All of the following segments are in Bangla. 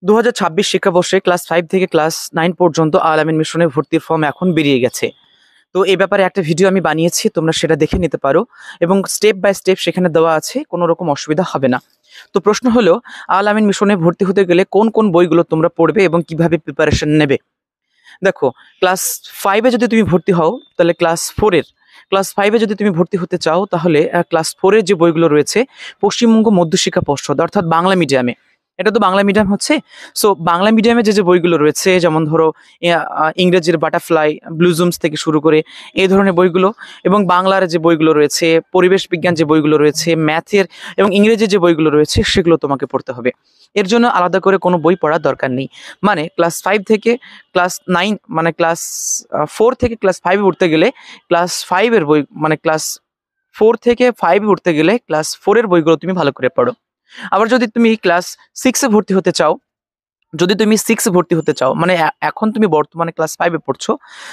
2026 শিক্ষাবর্ষে ক্লাস 5 থেকে ক্লাস 9 পর্যন্ত আল আমিন মিশনে ভর্তির ফর্ম এখন বেরিয়ে গেছে। তো এই ব্যাপারে একটা ভিডিও আমি বানিয়েছি, তোমরা সেটা দেখে নিতে পারো এবং স্টেপ বাই স্টেপ সেখানে দেওয়া আছে, কোনো রকম অসুবিধা হবে না। তো প্রশ্ন হলো, আল আমিন মিশনে ভর্তি হতে গেলে কোন কোন বইগুলো তোমরা পড়বে এবং কিভাবে প্রিপারেশন নেবে। দেখো, ক্লাস 5-এ যদি তুমি ভর্তি হও তাহলে ক্লাস 5-এ যদি তুমি ভর্তি হতে চাও তাহলে ক্লাস 4-এর যে বইগুলো রয়েছে পশ্চিমবঙ্গ মধ্যশিক্ষা পর্ষদ অর্থাৎ বাংলা মিডিয়ামে, এটা তো বাংলা মিডিয়াম হচ্ছে। সো বাংলা মিডিয়ামে যে যে বইগুলো রয়েছে, যেমন ধরো ইংরেজির বাটারফ্লাই, ব্লুজুমস থেকে শুরু করে এই ধরনের বইগুলো, এবং বাংলার যে বইগুলো রয়েছে, পরিবেশ বিজ্ঞান যে বইগুলো রয়েছে, ম্যাথের এবং ইংরেজির যে বইগুলো রয়েছে সেগুলো তোমাকে পড়তে হবে। এর জন্য আলাদা করে কোনো বই পড়ার দরকার নেই। মানে ক্লাস 5 থেকে ক্লাস 9, মানে ক্লাস 4 থেকে ক্লাস 5-এ উঠতে গেলে ক্লাস 5-এর বই, মানে ক্লাস 4 থেকে 5-এ উঠতে গেলে ক্লাস 4-এর বইগুলো তুমি ভালো করে পড়ো। আবার যদি তুমি ক্লাস 6-এ ভর্তি হতে চাও, মানে এখন তুমি বর্তমানে ক্লাস 5-এ পড়ছো,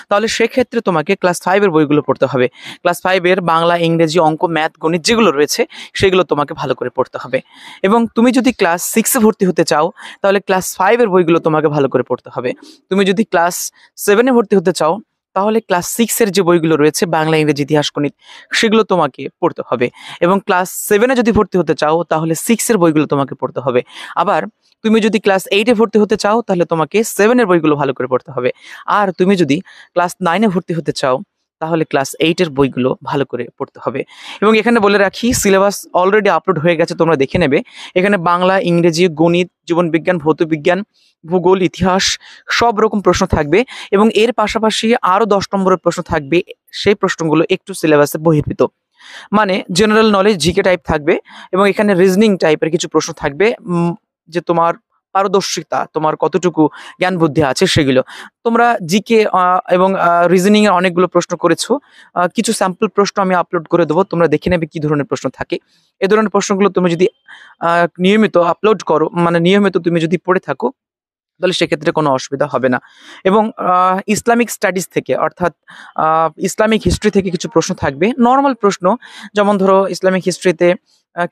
তাহলে সেক্ষেত্রে তোমাকে ক্লাস 5-এর বইগুলো পড়তে হবে। ক্লাস 5-এর বাংলা, ইংরেজি, অঙ্ক, ম্যাথ, গণিত যেগুলো রয়েছে সেগুলো তোমাকে ভালো করে পড়তে হবে। এবং তুমি যদি ক্লাস 6-এ ভর্তি হতে চাও তাহলে ক্লাস 5-এর বইগুলো তোমাকে ভালো করে পড়তে হবে। তুমি যদি ক্লাস 7-এ ভর্তি হতে চাও তাহলে ক্লাস 6-এর যে বইগুলো রয়েছে বাংলা, ইংরেজি, ইতিহাস, গণিত সেগুলো তোমাকে পড়তে হবে। এবং ক্লাস 7-এ যদি ভর্তি হতে চাও তাহলে 6-এর বইগুলো তোমাকে পড়তে হবে। আবার তুমি যদি ক্লাস 8-এ ভর্তি হতে চাও তাহলে তোমাকে 7-এর বইগুলো ভালো করে পড়তে হবে। আর তুমি যদি ক্লাস 9-এ ভর্তি হতে চাও তাহলে ক্লাস 8-এর বইগুলো ভালো করে পড়তে হবে। এবং এখানে বলে রাখি, সিলেবাস অলরেডি আপলোড হয়ে গেছে, তোমরা দেখে নেবে। এখানে বাংলা, ইংরেজি, গণিত, জীবনবিজ্ঞান, ভৌতবিজ্ঞান, ভূগোল, ইতিহাস সব রকম প্রশ্ন থাকবে। এবং এর পাশাপাশি আরও 10 নম্বরের প্রশ্ন থাকবে, সেই প্রশ্নগুলো একটু সিলেবাসের বহির্ভূত, মানে জেনারেল নলেজ, জিকে টাইপ থাকবে। এবং এখানে রিজনিং টাইপের কিছু প্রশ্ন থাকবে, যে তোমার পারদর্শিতা, তোমার কতটুকু জ্ঞান বুদ্ধি আছে সেগুলো। তোমরা জিকে এবং রিজনিং এর অনেকগুলো প্রশ্ন করেছো, কিছু স্যাম্পল প্রশ্ন আমি আপলোড করে দেবো, তোমরা দেখে নেবে কি ধরনের প্রশ্ন থাকে। এই ধরনের প্রশ্নগুলো তুমি যদি নিয়মিত আপলোড করো, মানে নিয়মিত তুমি যদি পড়ে থাকো তাহলে সেক্ষেত্রে কোনো অসুবিধা হবে না। এবং ইসলামিক স্টাডিজ থেকে, অর্থাৎ ইসলামিক হিস্ট্রি থেকে কিছু প্রশ্ন থাকবে, নর্মাল প্রশ্ন। যেমন ধরো, ইসলামিক হিস্ট্রিতে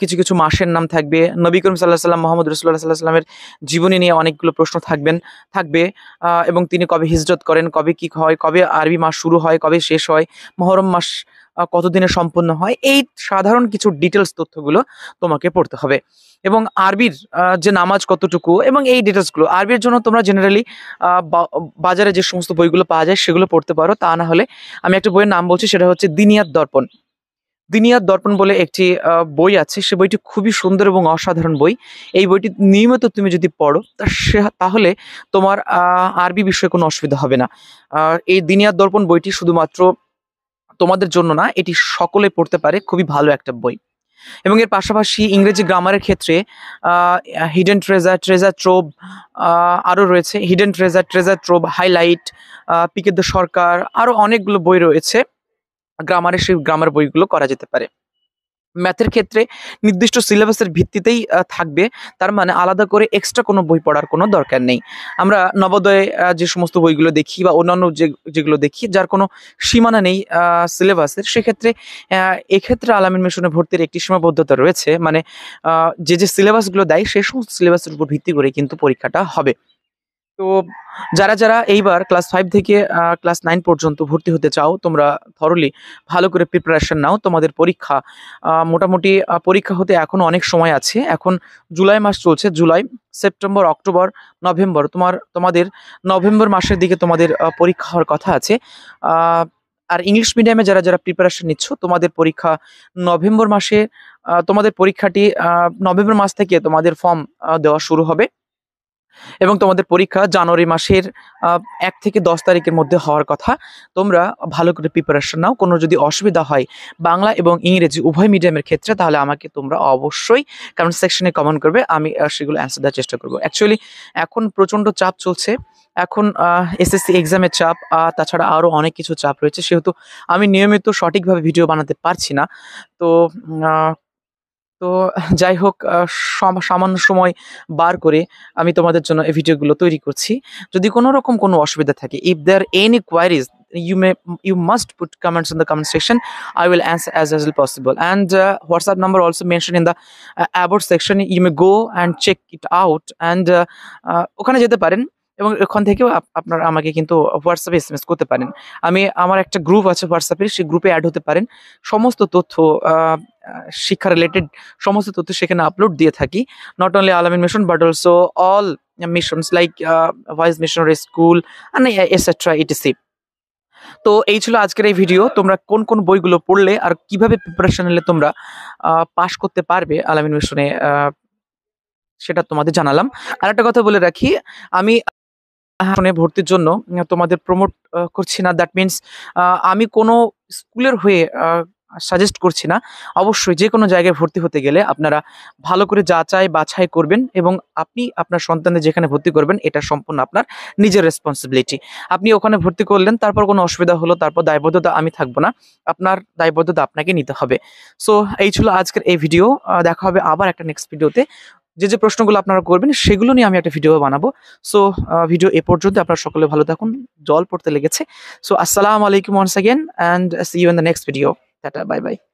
কিছু কিছু মাসের নাম থাকবে, নবী করিম সাল্লাহ সাল্লাম, মোহাম্মদ রাসূলুল্লাহ সাল্লাল্লাহু আলাইহি ওয়াসাল্লামের জীবনী নিয়ে অনেকগুলো প্রশ্ন থাকবে। এবং তিনি কবে হিজরত করেন, কবে কি হয়, কবে আরবি মাস শুরু হয়, কবে শেষ হয়, মহরম মাস কতদিনে সম্পন্ন হয়, এই সাধারণ কিছু ডিটেলস তথ্যগুলো তোমাকে পড়তে হবে। এবং আরবির যে নামাজ কতটুকু এবং এই ডিটেলসগুলো, আরবির জন্য তোমরা জেনারেলি বাজারে যে সমস্ত বইগুলো পাওয়া যায় সেগুলো পড়তে পারো। তা না হলে আমি একটা বইয়ের নাম বলছি, সেটা হচ্ছে দিনিয়াত দর্পণ। দিনিয়াত দর্পণ বলে একটি বই আছে, সে বইটি খুবই সুন্দর এবং অসাধারণ বই। এই বইটি নিয়মিত তুমি যদি পড়ো তাহলে তোমার আরবি বিষয়ে কোনো অসুবিধা হবে না। এই দিনিয়াত দর্পণ বইটি শুধুমাত্র তোমাদের জন্য না, এটি সকলে পড়তে পারে, খুবই ভালো একটা বই। এবং এর পাশাপাশি ইংরেজি গ্রামারের ক্ষেত্রে হিডেন ট্রেজার ট্রোভ আরও রয়েছে, hidden treasure trove, highlight, PK De Sarkar, আরও অনেকগুলো বই রয়েছে গ্রামারের, সেই গ্রামার বইগুলো করা যেতে পারে। ম্যাথের ক্ষেত্রে নির্দিষ্ট সিলেবাসের ভিত্তিতেই থাকবে, তার মানে আলাদা করে এক্সট্রা কোনো বই পড়ার কোনো দরকার নেই। আমরা নবোদয়ে যে সমস্ত বইগুলো দেখি বা অন্যান্য যেগুলো দেখি যার কোনো সীমানা নেই সিলেবাসের, সেক্ষেত্রে এক্ষেত্রে আল আমিন মিশনে ভর্তির একটি সীমাবদ্ধতা রয়েছে, মানে যে সিলেবাসগুলো দেয় সেই সমস্ত সিলেবাসের উপর ভিত্তি করে কিন্তু পরীক্ষাটা হবে। তো যারা এইবার ক্লাস 5 থেকে ক্লাস 9 পর্যন্ত ভর্তি হতে চাও, তোমরা থরলি ভালো করে প্রিপারেশন নাও। তোমাদের পরীক্ষা মোটামুটি পরীক্ষা হতে এখনো অনেক সময় আছে। এখন জুলাই মাস চলছে, জুলাই, সেপ্টেম্বর, অক্টোবর, নভেম্বর, তোমাদের নভেম্বর মাসের দিকে তোমাদের পরীক্ষা হওয়ার কথা আছে। আর ইংলিশ মিডিয়ামে যারা প্রিপারেশন নিচ্ছ, তোমাদের পরীক্ষা নভেম্বর মাসে, তোমাদের পরীক্ষাটি নভেম্বর মাস থেকে তোমাদের ফর্ম দেওয়া শুরু হবে এবং তোমাদের পরীক্ষা জানুয়ারি মাসের 1 থেকে 10 তারিখের মধ্যে হওয়ার কথা। তোমরা ভালো করে প্রিপারেশন নাও। কোনো যদি অসুবিধা হয় বাংলা এবং ইংরেজি উভয় মিডিয়ামের ক্ষেত্রে, তাহলে আমাকে তোমরা অবশ্যই কমেন্ট সেকশনে কমেন্ট করবে, আমি সেগুলো অ্যান্সার দেওয়ার চেষ্টা করবো। অ্যাকচুয়ালি এখন প্রচণ্ড চাপ চলছে, এখন এসএসসি এক্সামের চাপ, তাছাড়া আরও অনেক কিছু চাপ রয়েছে, সেহেতু আমি নিয়মিত সঠিকভাবে ভিডিও বানাতে পারছি না। তো তো যাই হোক, সামান্য সময় বার করে আমি তোমাদের জন্য এই ভিডিওগুলো তৈরি করছি। যদি কোনো রকম কোনো অসুবিধা থাকে, if there any queries, you must put comments in the comment section. I will answer as early as possible, and WhatsApp number also mentioned in the about section. You may go and check it out, and ওখানে যেতে পারেন এবং ওখান থেকেও আপনারা আমাকে কিন্তু হোয়াটসঅ্যাপে এসএমএস করতে পারেন। আমি আমার একটা গ্রুপ আছে হোয়াটসঅ্যাপে, সেই গ্রুপে অ্যাড হতে পারেন। সমস্ত তথ্য শিক্ষা রিলেটেড সমস্ত তথ্য সেখানে আপলোড দিয়ে থাকি। Not only Al-Amin mission but also all missions like voice missionary school and etcetera ETC. তো এই ছিল আজকের এই ভিডিও। তোমরা কোন কোন বইগুলো পড়লে আর কিভাবে প্রিপারেশন নিলে তোমরা পাস করতে পারবে আল-আমিন মিশনে, সেটা তোমাদের জানালাম। আরেকটা কথা বলে রাখি, আমি ভর্তির জন্য তোমাদের প্রমোট করছি না। দ্যাট মিনস আমি কোনো স্কুলের হয়ে সাজেস্ট করছি না। অবশ্যই যে কোনো জায়গায় ভর্তি হতে গেলে আপনারা ভালো করে যাচাই বাছাই করবেন, এবং আপনি আপনার সন্তানদের যেখানে ভর্তি করবেন এটা সম্পূর্ণ আপনার নিজের রেসপন্সিবিলিটি। আপনি ওখানে ভর্তি করলেন, তারপর কোনো অসুবিধা হলো, তারপর দায়বদ্ধতা আমি থাকবো না, আপনার দায়বদ্ধতা আপনাকে নিতে হবে। সো এই ছিল আজকের এই ভিডিও। দেখা হবে আবার একটা নেক্সট ভিডিওতে। যে প্রশ্নগুলো আপনারা করবেন সেগুলো নিয়ে আমি একটা ভিডিও বানাবো। সো ভিডিও এ পর্যন্ত। আপনারা সকলে ভালো থাকুন। জল পড়তে লেগেছে। সো আসসালামু আলাইকুম once again, and see you in the next video. Tata, bye bye.